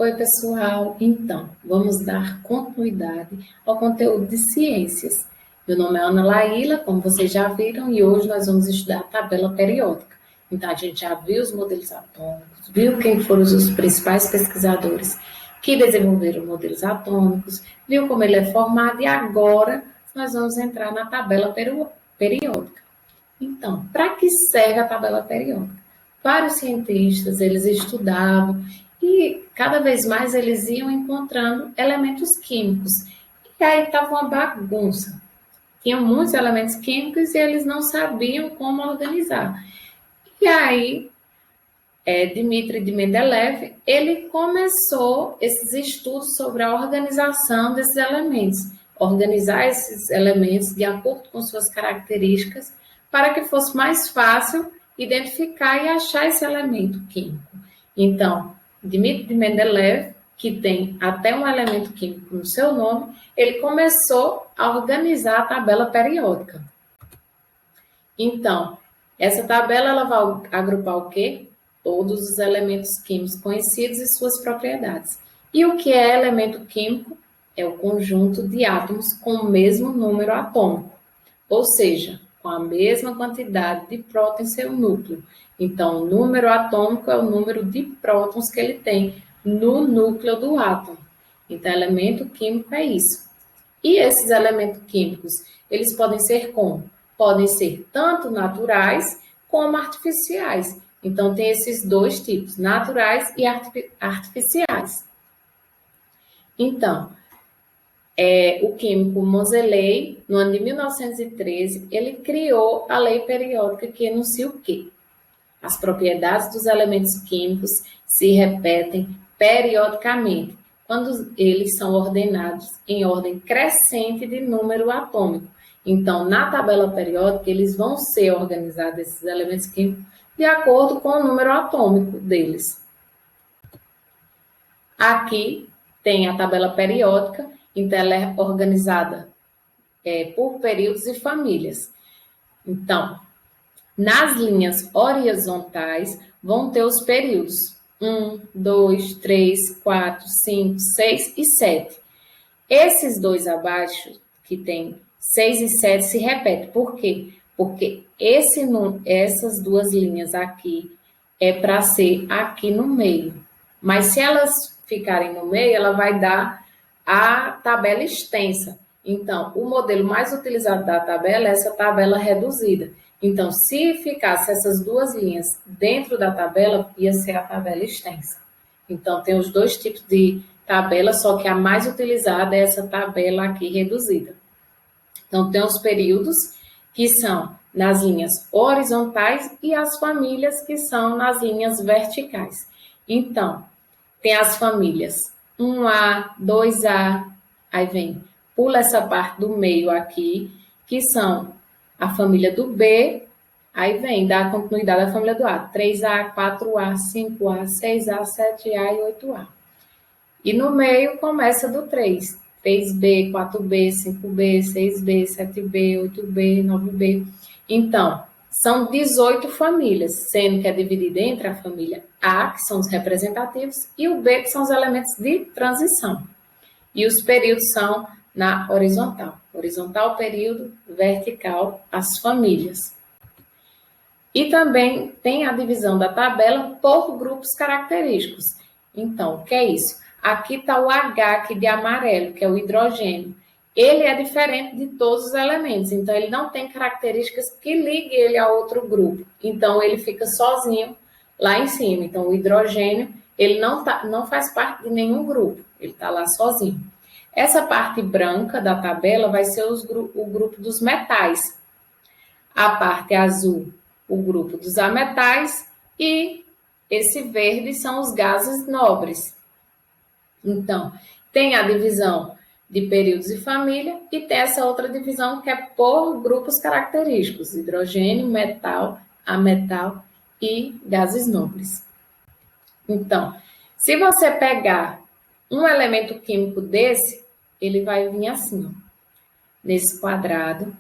Oi, pessoal. Então, vamos dar continuidade ao conteúdo de ciências. Meu nome é Ana Laíla, como vocês já viram, e hoje nós vamos estudar a tabela periódica. Então, a gente já viu os modelos atômicos, viu quem foram os principais pesquisadores que desenvolveram modelos atômicos, viu como ele é formado, e agora nós vamos entrar na tabela periódica. Então, para que serve a tabela periódica? Vários cientistas, eles estudavam e cada vez mais eles iam encontrando elementos químicos. E aí estava uma bagunça. Tinha muitos elementos químicos e eles não sabiam como organizar. E aí, Dmitri de Mendeleev, ele começou esses estudos sobre a organização desses elementos. Organizar esses elementos de acordo com suas características para que fosse mais fácil identificar e achar esse elemento químico. Então, Dmitri de Mendeleev, que tem até um elemento químico no seu nome, ele começou a organizar a tabela periódica. Então, essa tabela ela vai agrupar o quê? Todos os elementos químicos conhecidos e suas propriedades. E o que é elemento químico? É o conjunto de átomos com o mesmo número atômico, ou seja, com a mesma quantidade de prótons em seu núcleo. Então, o número atômico é o número de prótons que ele tem no núcleo do átomo. Então, elemento químico é isso. E esses elementos químicos, eles podem ser como? Podem ser tanto naturais como artificiais. Então, tem esses dois tipos, naturais e artificiais. Então, o químico Moseley, no ano de 1913, ele criou a lei periódica que enuncia o quê? As propriedades dos elementos químicos se repetem periodicamente, quando eles são ordenados em ordem crescente de número atômico. Então, na tabela periódica, eles vão ser organizados, esses elementos químicos, de acordo com o número atômico deles. Aqui tem a tabela periódica, então ela é organizada por períodos e famílias. Então, nas linhas horizontais vão ter os períodos 1, 2, 3, 4, 5, 6 e 7. Esses dois abaixo, que tem 6 e 7, se repetem. Por quê? Porque essas duas linhas aqui é para ser aqui no meio. Mas se elas ficarem no meio, ela vai dar a tabela extensa. Então, o modelo mais utilizado da tabela é essa tabela reduzida. Então, se ficasse essas duas linhas dentro da tabela, ia ser a tabela extensa. Então, tem os dois tipos de tabela, só que a mais utilizada é essa tabela aqui reduzida. Então, tem os períodos, que são nas linhas horizontais, e as famílias, que são nas linhas verticais. Então, tem as famílias 1A, 2A, aí vem, pula essa parte do meio aqui, que são a família do B, aí vem, dá continuidade à família do A, 3A, 4A, 5A, 6A, 7A e 8A. E no meio começa do 3, 3B, 4B, 5B, 6B, 7B, 8B, 9B. Então, são 18 famílias, sendo que é dividida entre a família A, que são os representativos, e o B, que são os elementos de transição. E os períodos são na horizontal. Horizontal, período, vertical, as famílias. E também tem a divisão da tabela por grupos característicos. Então, o que é isso? Aqui está o H aqui de amarelo, que é o hidrogênio. Ele é diferente de todos os elementos, então ele não tem características que liguem ele a outro grupo. Então, ele fica sozinho lá em cima. Então, o hidrogênio, ele não faz parte de nenhum grupo, ele está lá sozinho. Essa parte branca da tabela vai ser o grupo dos metais. A parte azul, o grupo dos ametais, e esse verde são os gases nobres. Então, tem a divisão de períodos e família, e tem essa outra divisão que é por grupos característicos: hidrogênio, metal, ametal e gases nobres. Então, se você pegar um elemento químico desse, ele vai vir assim, ó, nesse quadrado.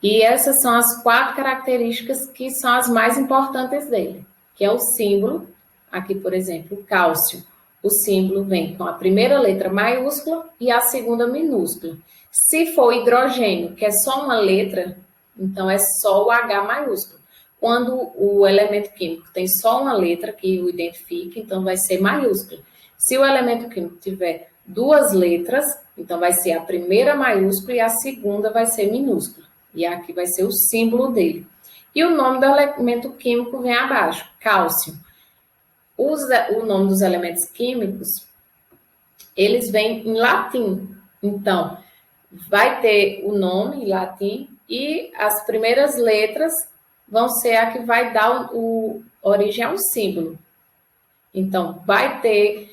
E essas são as 4 características que são as mais importantes dele, que é o símbolo, aqui, por exemplo, o cálcio. o símbolo vem com a primeira letra maiúscula e a segunda minúscula. Se for hidrogênio, que é só uma letra, então é só o H maiúsculo. Quando o elemento químico tem só uma letra que o identifica, então vai ser maiúsculo. Se o elemento químico tiver duas letras, então vai ser a primeira maiúscula e a segunda vai ser minúscula. E aqui vai ser o símbolo dele. E o nome do elemento químico vem abaixo, cálcio. O nome dos elementos químicos, eles vêm em latim. Então, vai ter o nome em latim e as primeiras letras vão ser a que vai dar origem ao símbolo. Então, vai ter,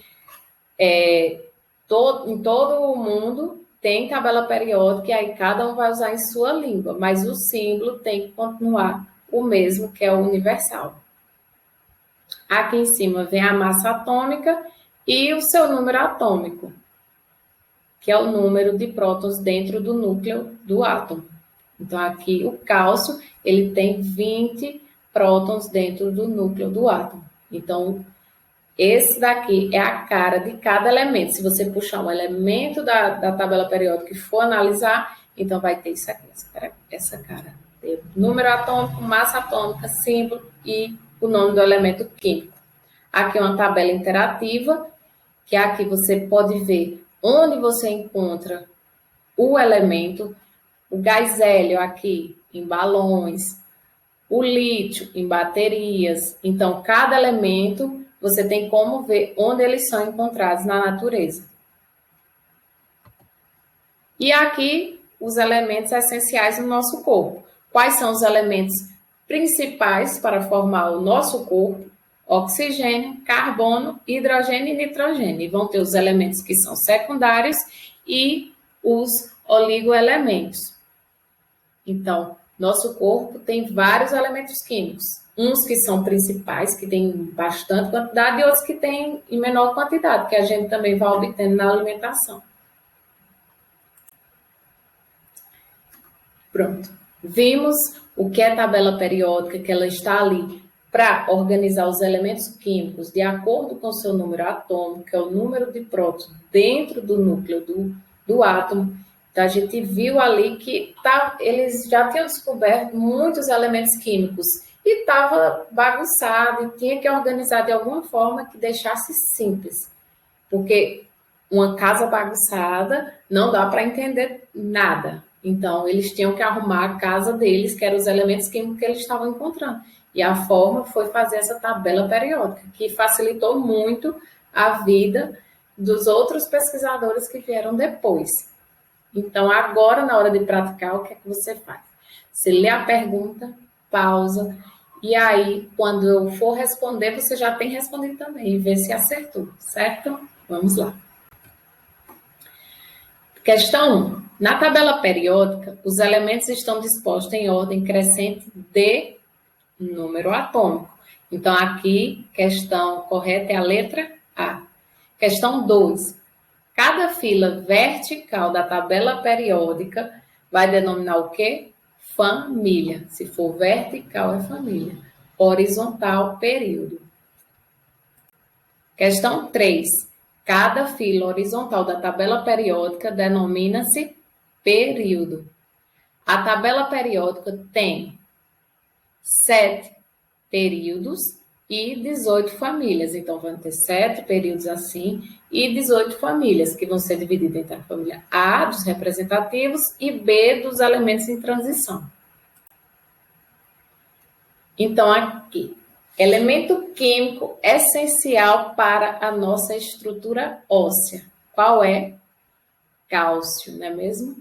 em todo o mundo, tem tabela periódica e aí cada um vai usar em sua língua, mas o símbolo tem que continuar o mesmo, que é o universal. Aqui em cima vem a massa atômica e o seu número atômico, que é o número de prótons dentro do núcleo do átomo. Então, aqui o cálcio, ele tem 20 prótons dentro do núcleo do átomo. Então, esse daqui é a cara de cada elemento. Se você puxar um elemento da tabela periódica e for analisar, então vai ter isso aqui, essa cara. Tem número atômico, massa atômica, símbolo e o nome do elemento químico. Aqui é uma tabela interativa, que aqui você pode ver onde você encontra o elemento, o gás hélio aqui em balões, o lítio em baterias. Então, cada elemento você tem como ver onde eles são encontrados na natureza. E aqui, os elementos essenciais no nosso corpo. Quais são os elementos principais para formar o nosso corpo? Oxigênio, carbono, hidrogênio e nitrogênio. E vão ter os elementos que são secundários e os oligoelementos. Então, nosso corpo tem vários elementos químicos. Uns que são principais, que têm bastante quantidade, e outros que têm em menor quantidade, que a gente também vai obtendo na alimentação. Pronto. Vimos o que é tabela periódica, que ela está ali para organizar os elementos químicos de acordo com o seu número atômico, que é o número de prótons dentro do núcleo do átomo. Então, a gente viu ali que eles já tinham descoberto muitos elementos químicos e estava bagunçado e tinha que organizar de alguma forma que deixasse simples. Porque uma casa bagunçada não dá para entender nada. Então, eles tinham que arrumar a casa deles, que eram os elementos químicos que eles estavam encontrando. E a forma foi fazer essa tabela periódica, que facilitou muito a vida dos outros pesquisadores que vieram depois. Então, agora, na hora de praticar, o que é que você faz? Você lê a pergunta, pausa, e aí, quando eu for responder, você já tem respondido também, e vê se acertou, certo? Vamos lá. Questão 1. Na tabela periódica, os elementos estão dispostos em ordem crescente de número atômico. Então, aqui, questão correta é a letra A. Questão 2. Cada fila vertical da tabela periódica vai denominar o quê? Família. Se for vertical, é família. Horizontal, período. Questão 3. Cada fila horizontal da tabela periódica denomina-se período. A tabela periódica tem 7 períodos e 18 famílias. Então, vão ter 7 períodos assim e 18 famílias, que vão ser divididas entre a família A, dos representativos, e B, dos elementos em transição. Então, aqui, elemento químico essencial para a nossa estrutura óssea. Qual é? Cálcio, não é mesmo?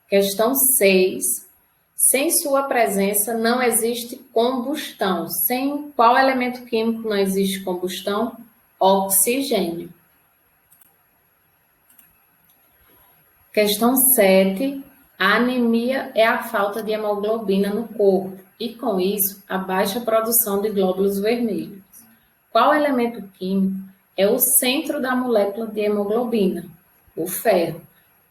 Questão 6. Sem sua presença não existe combustão. Sem qual elemento químico não existe combustão? Oxigênio. Questão 7. A anemia é a falta de hemoglobina no corpo e, com isso, a baixa produção de glóbulos vermelhos. Qual elemento químico é o centro da molécula de hemoglobina? O ferro.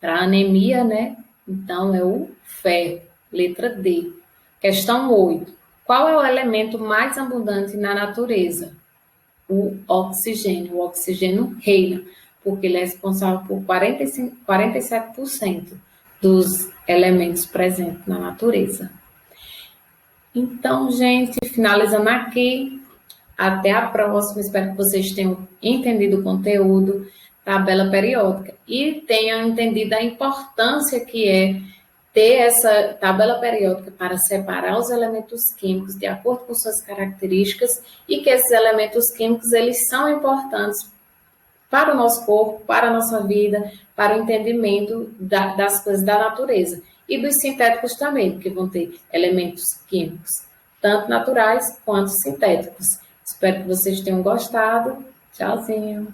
Para anemia, né? Então, é o ferro. Letra D. Questão 8. Qual é o elemento mais abundante na natureza? o oxigênio. O oxigênio reina, porque ele é responsável por 47% dos elementos presentes na natureza. Então, gente, finalizando aqui, até a próxima. Espero que vocês tenham entendido o conteúdo, tabela periódica, e tenham entendido a importância que é ter essa tabela periódica para separar os elementos químicos de acordo com suas características e que esses elementos químicos eles são importantes para o nosso corpo, para a nossa vida, para o entendimento das coisas da natureza. E dos sintéticos também, porque vão ter elementos químicos, tanto naturais quanto sintéticos. Espero que vocês tenham gostado. Tchauzinho!